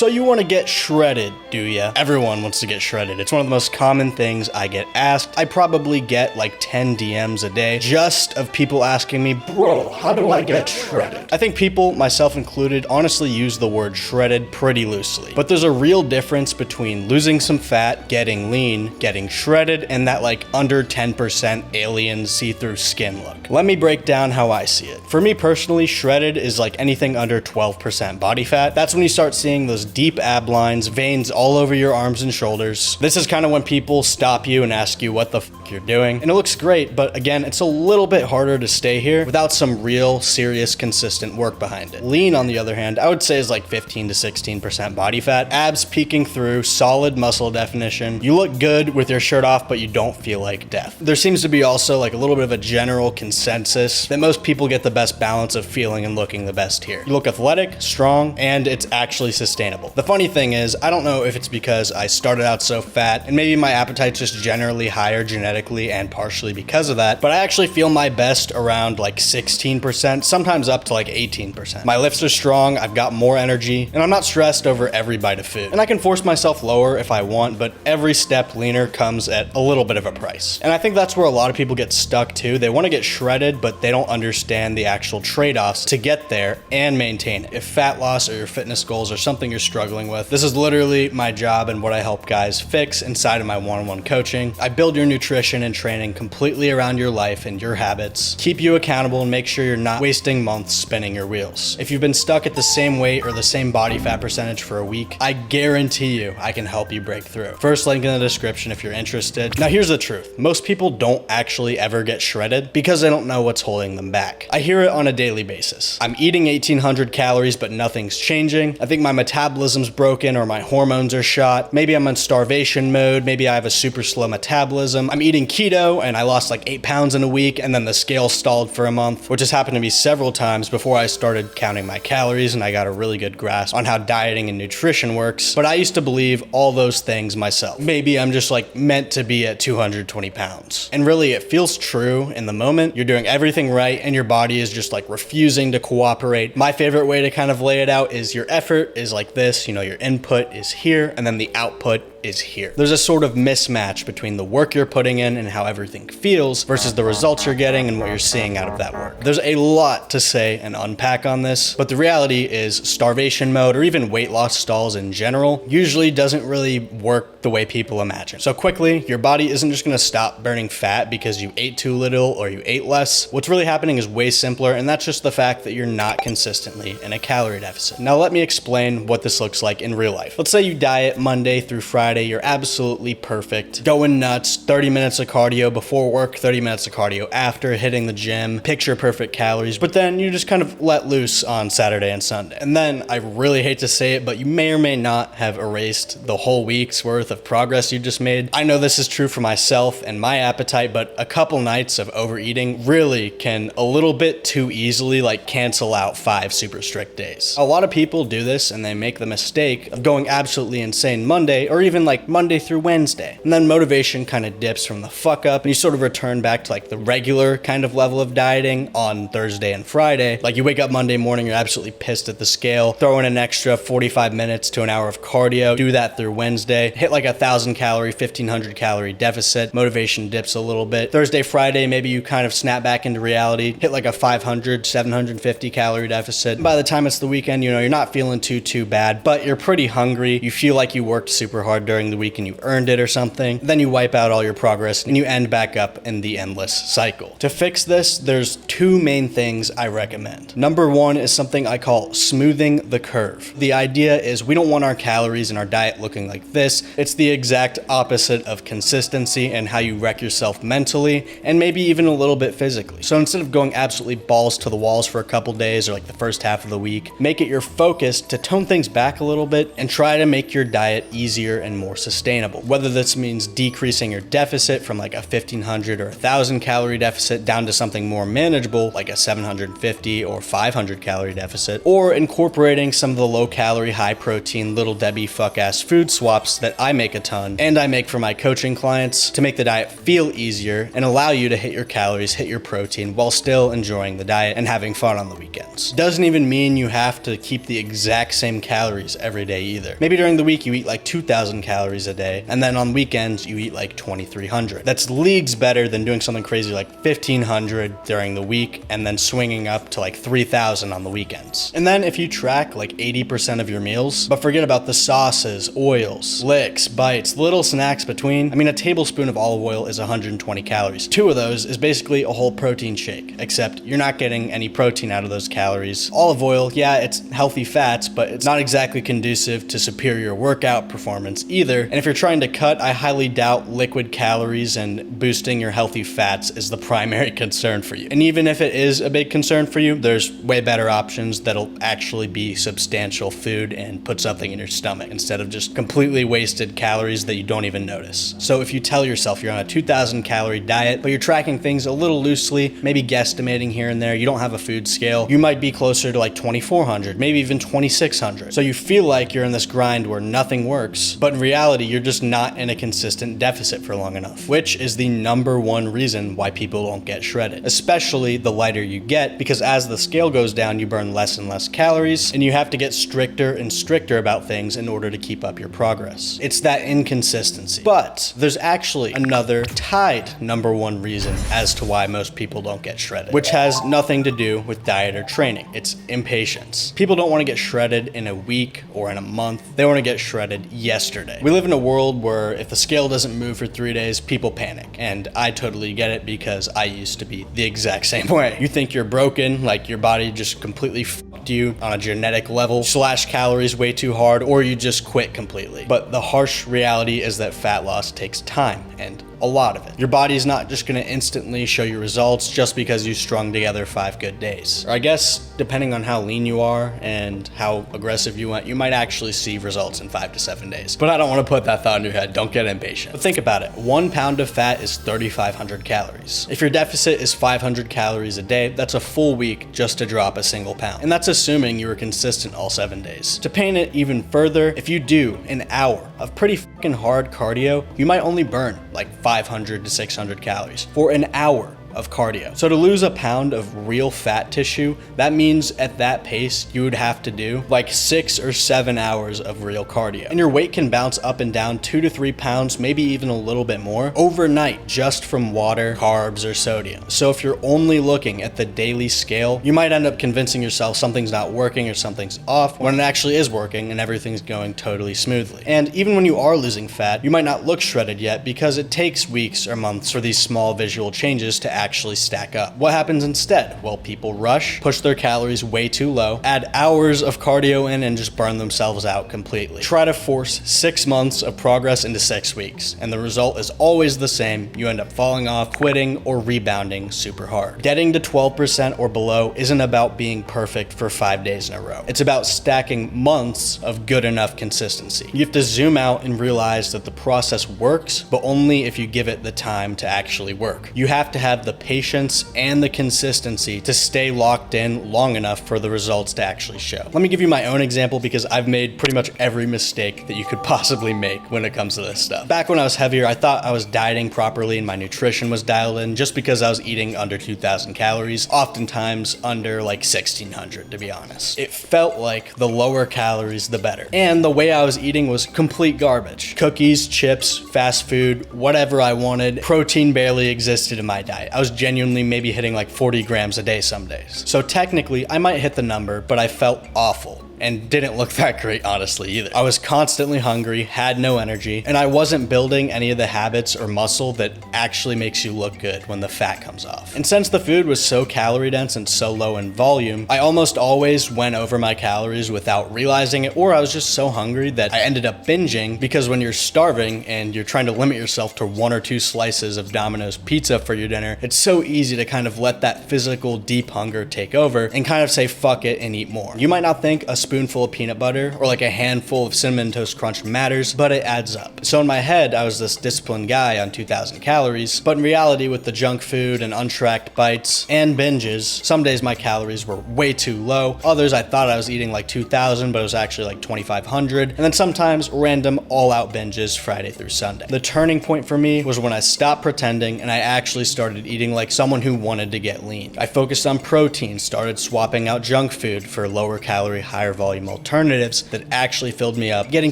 So you want to get shredded, do ya? Everyone wants to get shredded. It's one of the most common things I get asked. I probably get like 10 DMs a day just of people asking me, bro, how do I get shredded? I think people, myself included, honestly use the word shredded pretty loosely. But there's a real difference between losing some fat, getting lean, getting shredded, and that like under 10% alien see-through skin look. Let me break down how I see it. For me personally, shredded is like anything under 12% body fat. That's when you start seeing those deep ab lines, veins all over your arms and shoulders. This is kind of when people stop you and ask you what the fuck you're doing. And it looks great, but again, it's a little bit harder to stay here without some real, serious, consistent work behind it. Lean, on the other hand, I would say is like 15 to 16% body fat, abs peeking through, solid muscle definition. You look good with your shirt off, but you don't feel like death. There seems to be also like a little bit of a general consensus that most people get the best balance of feeling and looking the best here. You look athletic, strong, and it's actually sustainable. The funny thing is, I don't know if it's because I started out so fat and maybe my appetite's just generally higher genetically and partially because of that, but I actually feel my best around like 16%, sometimes up to like 18%. My lifts are strong, I've got more energy, and I'm not stressed over every bite of food. And I can force myself lower if I want, but every step leaner comes at a little bit of a price. And I think that's where a lot of people get stuck too. They want to get shredded, but they don't understand the actual trade-offs to get there and maintain it. If fat loss or your fitness goals are something you're struggling with, this is literally my job and what I help guys fix inside of my one-on-one coaching. I build your nutrition and training completely around your life and your habits, keep you accountable, and make sure you're not wasting months spinning your wheels. If you've been stuck at the same weight or the same body fat percentage for a week, I guarantee you I can help you break through. First link in the description if you're interested. Now here's the truth. Most people don't actually ever get shredded because they don't know what's holding them back. I hear it on a daily basis. I'm eating 1,800 calories, but nothing's changing. I think my metabolism's broken or my hormones are shot. Maybe I'm in starvation mode. Maybe I have a super slow metabolism. I'm eating keto and I lost like 8 pounds in a week and then the scale stalled for a month, which has happened to me several times before I started counting my calories and I got a really good grasp on how dieting and nutrition works. But I used to believe all those things myself. Maybe I'm just like meant to be at 220 pounds. And really it feels true in the moment. You're doing everything right and your body is just like refusing to cooperate. My favorite way to kind of lay it out is your effort is like this, you know, your input is here and then the output is here. There's a sort of mismatch between the work you're putting in and how everything feels versus the results you're getting and what you're seeing out of that work. There's a lot to say and unpack on this, but the reality is starvation mode or even weight loss stalls in general usually doesn't really work the way people imagine. So quickly, your body isn't just gonna stop burning fat because you ate too little or you ate less. What's really happening is way simpler, and that's just the fact that you're not consistently in a calorie deficit. Now let me explain what this looks like in real life. Let's say you diet Monday through Friday, you're absolutely perfect, going nuts, 30 minutes of cardio before work, 30 minutes of cardio after, hitting the gym, picture perfect calories, but then you just kind of let loose on Saturday and Sunday. And then, I really hate to say it, but you may or may not have erased the whole week's worth of progress you just made. I know this is true for myself and my appetite, but a couple nights of overeating really can a little bit too easily like cancel out 5 super strict days. A lot of people do this and they make the mistake of going absolutely insane Monday or even like Monday through Wednesday. And then motivation kind of dips from the fuck up and you sort of return back to like the regular kind of level of dieting on Thursday and Friday. Like you wake up Monday morning, you're absolutely pissed at the scale, throw in an extra 45 minutes to an hour of cardio, do that through Wednesday, hit like 1,000 calorie, 1,500 calorie deficit, motivation dips a little bit. Thursday, Friday, maybe you kind of snap back into reality, hit like a 500, 750 calorie deficit. By the time it's the weekend, you know, you're not feeling too bad, but you're pretty hungry. You feel like you worked super hard during the week and you earned it or something. Then you wipe out all your progress and you end back up in the endless cycle. To fix this, there's 2 main things I recommend. Number 1 is something I call smoothing the curve. The idea is we don't want our calories in our diet looking like this. It's the exact opposite of consistency and how you wreck yourself mentally and maybe even a little bit physically. So instead of going absolutely balls to the walls for a couple days or like the first half of the week, make it your focus to tone things back a little bit and try to make your diet easier and more sustainable. Whether this means decreasing your deficit from like a 1,500 or 1,000 calorie deficit down to something more manageable like a 750 or 500 calorie deficit, or incorporating some of the low calorie, high protein, little Debbie fuck ass food swaps that I make a ton and I make for my coaching clients to make the diet feel easier and allow you to hit your calories, hit your protein while still enjoying the diet and having fun on the weekends. Doesn't even mean you have to keep the exact same calorie calories every day either. Maybe during the week you eat like 2,000 calories a day, and then on weekends you eat like 2,300. That's leagues better than doing something crazy like 1,500 during the week and then swinging up to like 3,000 on the weekends. And then if you track like 80% of your meals, but forget about the sauces, oils, licks, bites, little snacks between, I mean, a tablespoon of olive oil is 120 calories. 2 of those is basically a whole protein shake, except you're not getting any protein out of those calories. Olive oil, yeah, it's healthy fats, but it's not exactly conducive to superior workout performance either. And if you're trying to cut, I highly doubt liquid calories and boosting your healthy fats is the primary concern for you. And even if it is a big concern for you, there's way better options that'll actually be substantial food and put something in your stomach instead of just completely wasted calories that you don't even notice. So if you tell yourself you're on a 2,000 calorie diet, but you're tracking things a little loosely, maybe guesstimating here and there, you don't have a food scale, you might be closer to like 2,400, maybe even 2,600. So you feel like you're in this grind where nothing works, but in reality, you're just not in a consistent deficit for long enough, which is the number one reason why people don't get shredded, especially the lighter you get, because as the scale goes down, you burn less and less calories, and you have to get stricter and stricter about things in order to keep up your progress. It's that inconsistency. But there's actually another tied number one reason as to why most people don't get shredded, which has nothing to do with diet or training. It's impatience. People don't want to get shredded in a week or in a month. They want to get shredded yesterday. We live in a world where if the scale doesn't move for 3 days, people panic. And I totally get it because I used to be the exact same way. You think you're broken, like your body just completely f***ed you on a genetic level, slash calories way too hard, or you just quit completely. But the harsh reality is that fat loss takes time, and a lot of it. Your body's not just gonna instantly show you results just because you strung together 5 good days. Or I guess, depending on how lean you are and how aggressive you went, you might actually see results in 5 to 7 days. But I don't wanna put that thought in your head, don't get impatient. But think about it, 1 pound of fat is 3,500 calories. If your deficit is 500 calories a day, that's a full week just to drop a single pound. And that's assuming you were consistent all 7 days. To paint it even further, if you do an hour of pretty fucking hard cardio, you might only burn like 500 to 600 calories for an hour of cardio. So to lose a pound of real fat tissue, that means at that pace, you would have to do like 6 or 7 hours of real cardio. And your weight can bounce up and down 2 to 3 pounds, maybe even a little bit more, overnight just from water, carbs, or sodium. So if you're only looking at the daily scale, you might end up convincing yourself something's not working or something's off when it actually is working and everything's going totally smoothly. And even when you are losing fat, you might not look shredded yet because it takes weeks or months for these small visual changes to actually stack up. What happens instead? Well, people rush, push their calories way too low, add hours of cardio in, and just burn themselves out completely. Try to force 6 months of progress into 6 weeks, and the result is always the same. You end up falling off, quitting, or rebounding super hard. Getting to 12% or below isn't about being perfect for 5 days in a row. It's about stacking months of good enough consistency. You have to zoom out and realize that the process works, but only if you give it the time to actually work. You have to have the patience and the consistency to stay locked in long enough for the results to actually show. Let me give you my own example because I've made pretty much every mistake that you could possibly make when it comes to this stuff. Back when I was heavier, I thought I was dieting properly and my nutrition was dialed in just because I was eating under 2,000 calories, oftentimes under like 1,600 to be honest. It felt like the lower calories, the better. And the way I was eating was complete garbage. Cookies, chips, fast food, whatever I wanted. Protein barely existed in my diet. I was genuinely maybe hitting like 40 grams a day some days. So technically, I might hit the number, but I felt awful and didn't look that great, honestly, either. I was constantly hungry, had no energy, and I wasn't building any of the habits or muscle that actually makes you look good when the fat comes off. And since the food was so calorie dense and so low in volume, I almost always went over my calories without realizing it, or I was just so hungry that I ended up binging because when you're starving and you're trying to limit yourself to 1 or 2 slices of Domino's pizza for your dinner, it's so easy to kind of let that physical deep hunger take over and kind of say fuck it and eat more. You might not think a spoonful of peanut butter or like a handful of Cinnamon Toast Crunch matters, but it adds up. So in my head, I was this disciplined guy on 2,000 calories, but in reality, with the junk food and untracked bites and binges, some days my calories were way too low. Others, I thought I was eating like 2,000, but it was actually like 2,500. And then sometimes random all-out binges Friday through Sunday. The turning point for me was when I stopped pretending and I actually started eating like someone who wanted to get lean. I focused on protein, started swapping out junk food for lower calorie, higher volume volume alternatives that actually filled me up, getting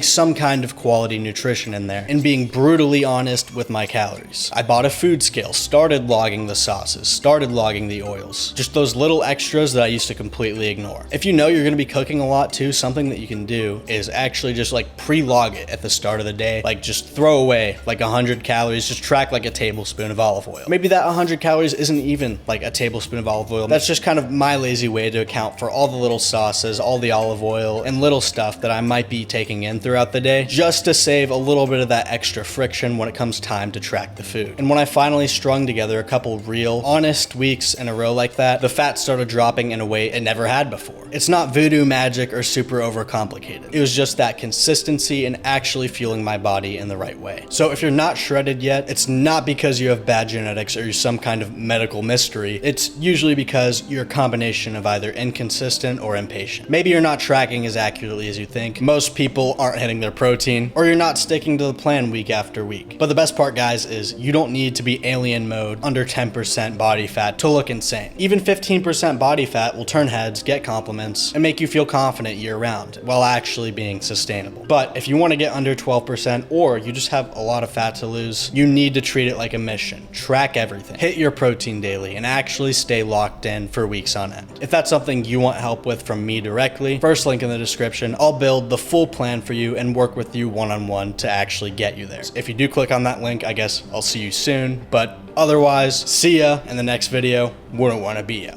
some kind of quality nutrition in there, and being brutally honest with my calories. I bought a food scale, started logging the sauces, started logging the oils, just those little extras that I used to completely ignore. If you know you're gonna be cooking a lot too, something that you can do is actually just like pre-log it at the start of the day, like just throw away like 100 calories, just track like a tablespoon of olive oil. Maybe that 100 calories isn't even like a tablespoon of olive oil. That's just kind of my lazy way to account for all the little sauces, all the olive oil, and little stuff that I might be taking in throughout the day, just to save a little bit of that extra friction when it comes time to track the food. And when I finally strung together a couple real, honest weeks in a row like that, the fat started dropping in a way it never had before. It's not voodoo magic or super overcomplicated. It was just that consistency and actually fueling my body in the right way. So if you're not shredded yet, it's not because you have bad genetics or you're some kind of medical mystery. It's usually because you're a combination of either inconsistent or impatient. Maybe you're not tracking as accurately as you think. Most people aren't hitting their protein, or you're not sticking to the plan week after week. But the best part, guys, is you don't need to be alien mode under 10% body fat to look insane. Even 15% body fat will turn heads, get compliments, and make you feel confident year round while actually being sustainable. But if you want to get under 12%, or you just have a lot of fat to lose, you need to treat it like a mission. Track everything, hit your protein daily, and actually stay locked in for weeks on end. If that's something you want help with from me directly, first link in the description, I'll build the full plan for you and work with you one-on-one to actually get you there. If you do click on that link, I guess I'll see you soon, but otherwise, see ya in the next video. Wouldn't want to be ya.